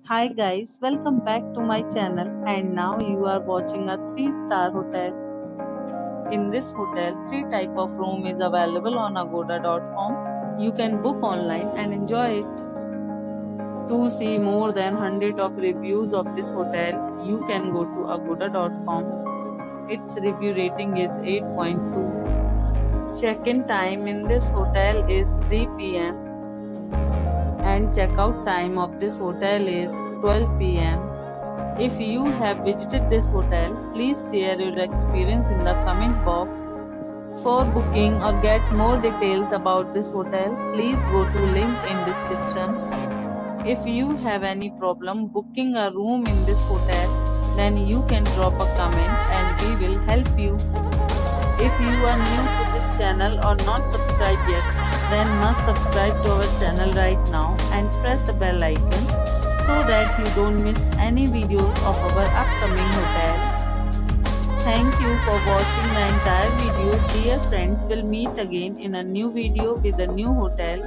Hi guys, welcome back to my channel and now you are watching a 3-star hotel. In this hotel, 3 type of room is available on agoda.com. You can book online and enjoy it. To see more than 100 of reviews of this hotel, you can go to agoda.com. Its review rating is 8.2. Check-in time in this hotel is 3 p.m. and check-out time of this hotel is 12 p.m. If you have visited this hotel, please share your experience in the comment box. For booking or get more details about this hotel, please go to link in description. If you have any problem booking a room in this hotel, then you can drop a comment and we will help you. If you are new to this channel or not subscribed yet, then must subscribe to our channel right now and press the bell icon so that you don't miss any videos of our upcoming hotel. Thank you for watching the entire video. Dear friends, we'll meet again in a new video with a new hotel.